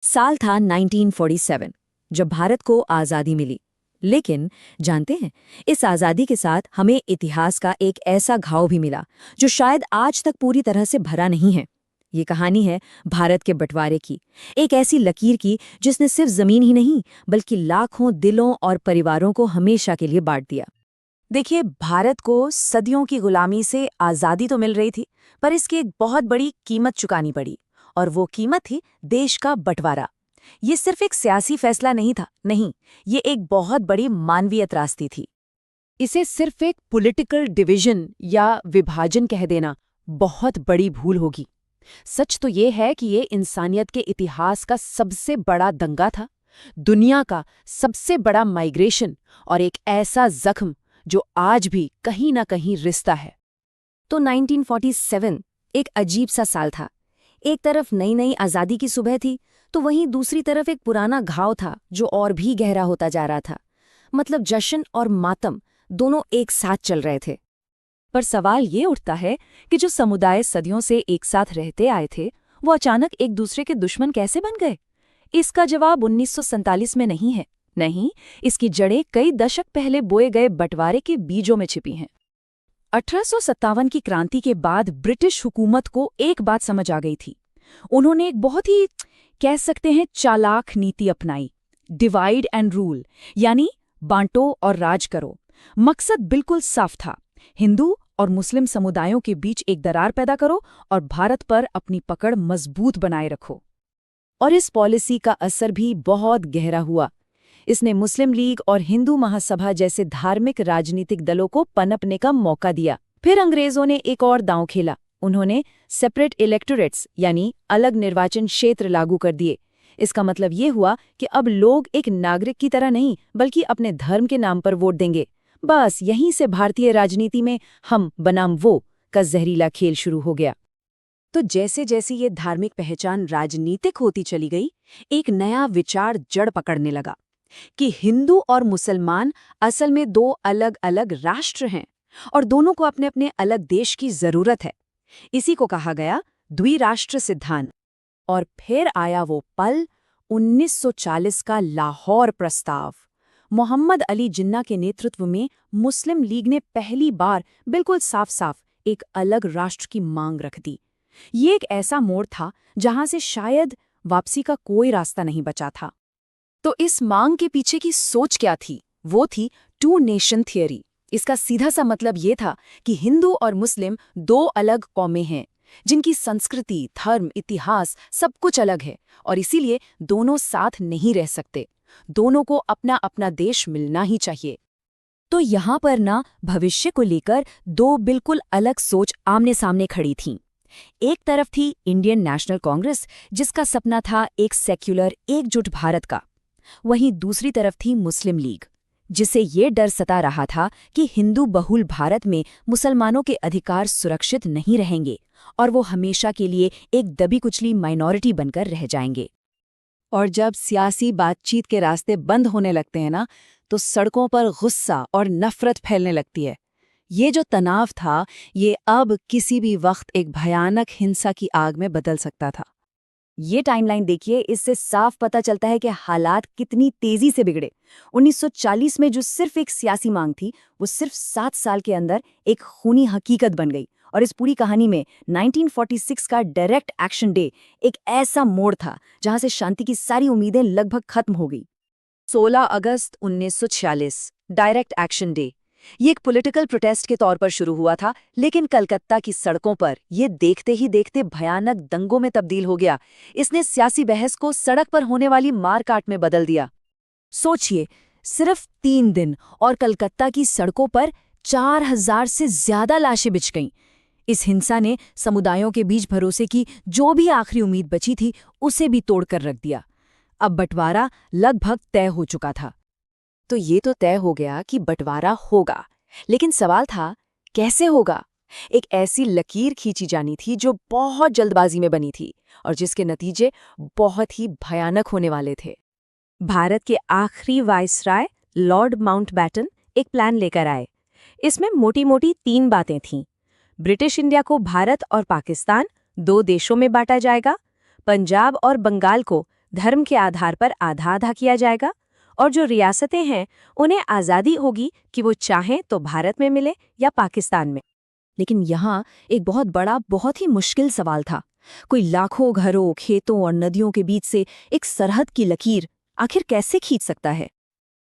साल था 1947 जब भारत को आज़ादी मिली। लेकिन जानते हैं, इस आज़ादी के साथ हमें इतिहास का एक ऐसा घाव भी मिला जो शायद आज तक पूरी तरह से भरा नहीं है। ये कहानी है भारत के बंटवारे की, एक ऐसी लकीर की जिसने सिर्फ जमीन ही नहीं बल्कि लाखों दिलों और परिवारों को हमेशा के लिए बांट दिया। देखिए, भारत को सदियों की गुलामी से आज़ादी तो मिल रही थी, पर इसकी एक बहुत बड़ी कीमत चुकानी पड़ी। और वो कीमत थी देश का बंटवारा। ये सिर्फ एक सियासी फैसला नहीं था, नहीं, ये एक बहुत बड़ी मानवीय त्रासदी थी। इसे सिर्फ एक पॉलिटिकल डिवीजन या विभाजन कह देना बहुत बड़ी भूल होगी। सच तो ये है कि ये इंसानियत के इतिहास का सबसे बड़ा दंगा था, दुनिया का सबसे बड़ा माइग्रेशन और एक ऐसा जख्म जो आज भी कहीं ना कहीं रिश्ता है। तो 1947 एक अजीब सा साल था। एक तरफ नई नई आज़ादी की सुबह थी, तो वहीं दूसरी तरफ एक पुराना घाव था जो और भी गहरा होता जा रहा था। मतलब जश्न और मातम दोनों एक साथ चल रहे थे। पर सवाल ये उठता है कि जो समुदाय सदियों से एक साथ रहते आए थे, वो अचानक एक दूसरे के दुश्मन कैसे बन गए? इसका जवाब 1947 में नहीं है। नहीं, इसकी जड़ें कई दशक पहले बोए गए बंटवारे के बीजों में छिपी हैं। 1857 की क्रांति के बाद ब्रिटिश हुकूमत को एक बात समझ आ गई थी। उन्होंने एक बहुत ही, कह सकते हैं, चालाक नीति अपनाई। डिवाइड एंड रूल, यानी बांटो और राज करो। मकसद बिल्कुल साफ था, हिंदू और मुस्लिम समुदायों के बीच एक दरार पैदा करो और भारत पर अपनी पकड़ मजबूत बनाए रखो। और इस पॉलिसी का असर भी बहुत गहरा हुआ। इसने मुस्लिम लीग और हिंदू महासभा जैसे धार्मिक राजनीतिक दलों को पनपने का मौका दिया। फिर अंग्रेजों ने एक और दांव खेला। उन्होंने सेपरेट इलेक्टोरेट्स यानी अलग निर्वाचन क्षेत्र लागू कर दिए। इसका मतलब ये हुआ कि अब लोग एक नागरिक की तरह नहीं बल्कि अपने धर्म के नाम पर वोट देंगे। बस यहीं से भारतीय राजनीति में हम बनाम वो का जहरीला खेल शुरू हो गया। तो जैसे जैसे ये धार्मिक पहचान राजनीतिक होती चली गई, एक नया विचार जड़ पकड़ने लगा कि हिंदू और मुसलमान असल में दो अलग अलग राष्ट्र हैं और दोनों को अपने अपने अलग देश की जरूरत है। इसी को कहा गया द्विराष्ट्र सिद्धांत। और फिर आया वो पल, 1940 का लाहौर प्रस्ताव। मोहम्मद अली जिन्ना के नेतृत्व में मुस्लिम लीग ने पहली बार बिल्कुल साफ साफ एक अलग राष्ट्र की मांग रख दी। ये एक ऐसा मोड़ था जहां से शायद वापसी का कोई रास्ता नहीं बचा था। तो इस मांग के पीछे की सोच क्या थी? वो थी टू नेशन थियरी। इसका सीधा सा मतलब ये था कि हिंदू और मुस्लिम दो अलग कौमें हैं जिनकी संस्कृति, धर्म, इतिहास सब कुछ अलग है और इसीलिए दोनों साथ नहीं रह सकते। दोनों को अपना अपना देश मिलना ही चाहिए। तो यहाँ पर ना भविष्य को लेकर दो बिल्कुल अलग सोच आमने सामने खड़ी थीं। एक तरफ थी इंडियन नेशनल कांग्रेस, जिसका सपना था एक सेक्युलर एकजुट भारत का। वहीं दूसरी तरफ थी मुस्लिम लीग, जिसे ये डर सता रहा था कि हिंदू बहुल भारत में मुसलमानों के अधिकार सुरक्षित नहीं रहेंगे और वो हमेशा के लिए एक दबी कुचली माइनॉरिटी बनकर रह जाएंगे। और जब सियासी बातचीत के रास्ते बंद होने लगते हैं ना, तो सड़कों पर गुस्सा और नफरत फैलने लगती है। ये जो तनाव था, ये अब किसी भी वक्त एक भयानक हिंसा की आग में बदल सकता था। ये टाइमलाइन देखिए, इससे साफ पता चलता है कि हालात कितनी तेजी से बिगड़े। 1940 में जो सिर्फ एक सियासी मांग थी, वो सिर्फ 7 साल के अंदर एक खूनी हकीकत बन गई। और इस पूरी कहानी में 1946 का डायरेक्ट एक्शन डे एक ऐसा मोड़ था जहां से शांति की सारी उम्मीदें लगभग खत्म हो गई। 16 अगस्त 1946 डायरेक्ट एक्शन डे। ये एक पॉलिटिकल प्रोटेस्ट के तौर पर शुरू हुआ था, लेकिन कलकत्ता की सड़कों पर ये देखते ही देखते भयानक दंगों में तब्दील हो गया। इसने सियासी बहस को सड़क पर होने वाली मारकाट में बदल दिया। सोचिए, सिर्फ 3 दिन और कलकत्ता की सड़कों पर 4000 से ज्यादा लाशें बिछ गईं। इस हिंसा ने समुदायों के बीच भरोसे की जो भी आखिरी उम्मीद बची थी, उसे भी तोड़कर रख दिया। अब बंटवारा लगभग तय हो चुका था। तो ये तो तय हो गया कि बंटवारा होगा, लेकिन सवाल था कैसे होगा? एक ऐसी लकीर खींची जानी थी जो बहुत जल्दबाजी में बनी थी और जिसके नतीजे बहुत ही भयानक होने वाले थे। भारत के आखिरी वाइसराय लॉर्ड माउंटबैटन एक प्लान लेकर आए। इसमें मोटी मोटी 3 बातें थीं। ब्रिटिश इंडिया को भारत और पाकिस्तान 2 देशों में बांटा जाएगा। पंजाब और बंगाल को धर्म के आधार पर आधा-आधा किया जाएगा और जो रियासतें हैं उन्हें आज़ादी होगी कि वो चाहें तो भारत में मिले या पाकिस्तान में। लेकिन यहाँ एक बहुत बड़ा, बहुत ही मुश्किल सवाल था। कोई लाखों घरों, खेतों और नदियों के बीच से एक सरहद की लकीर आखिर कैसे खींच सकता है?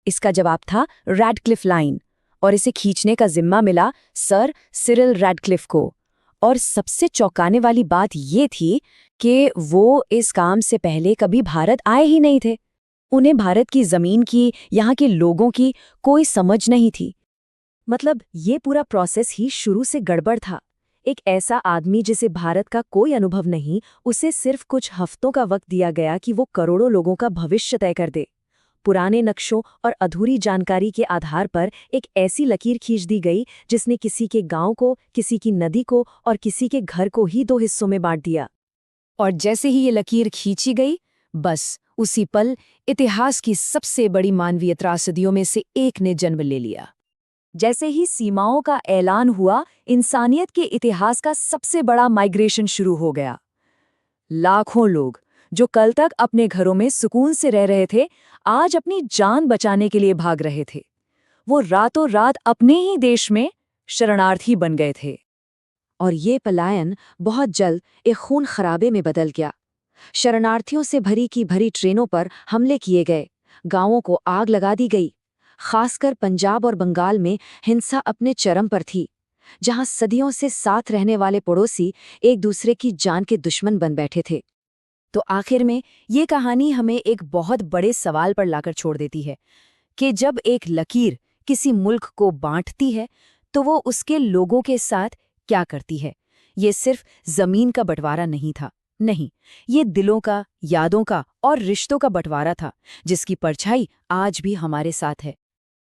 इसका जवाब था रैडक्लिफ लाइन, और इसे खींचने का जिम्मा मिला सर सिरिल रैडक्लिफ को। और सबसे चौंकाने वाली बात ये थी कि वो इस काम से पहले कभी भारत आए ही नहीं थे। उन्हें भारत की जमीन की, यहाँ के लोगों की कोई समझ नहीं थी। मतलब ये पूरा प्रोसेस ही शुरू से गड़बड़ था। एक ऐसा आदमी जिसे भारत का कोई अनुभव नहीं, उसे सिर्फ कुछ हफ्तों का वक्त दिया गया कि वो करोड़ों लोगों का भविष्य तय कर दे। पुराने नक्शों और अधूरी जानकारी के आधार पर एक ऐसी लकीर खींच दी गई जिसने किसी के गांव को, किसी की नदी को और किसी के घर को ही 2 हिस्सों में बांट दिया। और जैसे ही ये लकीर खींची गई, बस उसी पल इतिहास की सबसे बड़ी मानवीय त्रासदियों में से एक ने जन्म ले लिया। जैसे ही सीमाओं का ऐलान हुआ, इंसानियत के इतिहास का सबसे बड़ा माइग्रेशन शुरू हो गया। लाखों लोग जो कल तक अपने घरों में सुकून से रह रहे थे, आज अपनी जान बचाने के लिए भाग रहे थे। वो रातों रात अपने ही देश में शरणार्थी बन गए थे। और ये पलायन बहुत जल्द एक खून खराबे में बदल गया। शरणार्थियों से भरी की भरी ट्रेनों पर हमले किए गए, गांवों को आग लगा दी गई। खासकर पंजाब और बंगाल में हिंसा अपने चरम पर थी, जहां सदियों से साथ रहने वाले पड़ोसी एक दूसरे की जान के दुश्मन बन बैठे थे। तो आखिर में ये कहानी हमें एक बहुत बड़े सवाल पर लाकर छोड़ देती है कि जब एक लकीर किसी मुल्क को बांटती है तो वो उसके लोगों के साथ क्या करती है। ये सिर्फ जमीन का बंटवारा नहीं था, नहीं, ये दिलों का, यादों का और रिश्तों का बंटवारा था, जिसकी परछाई आज भी हमारे साथ है।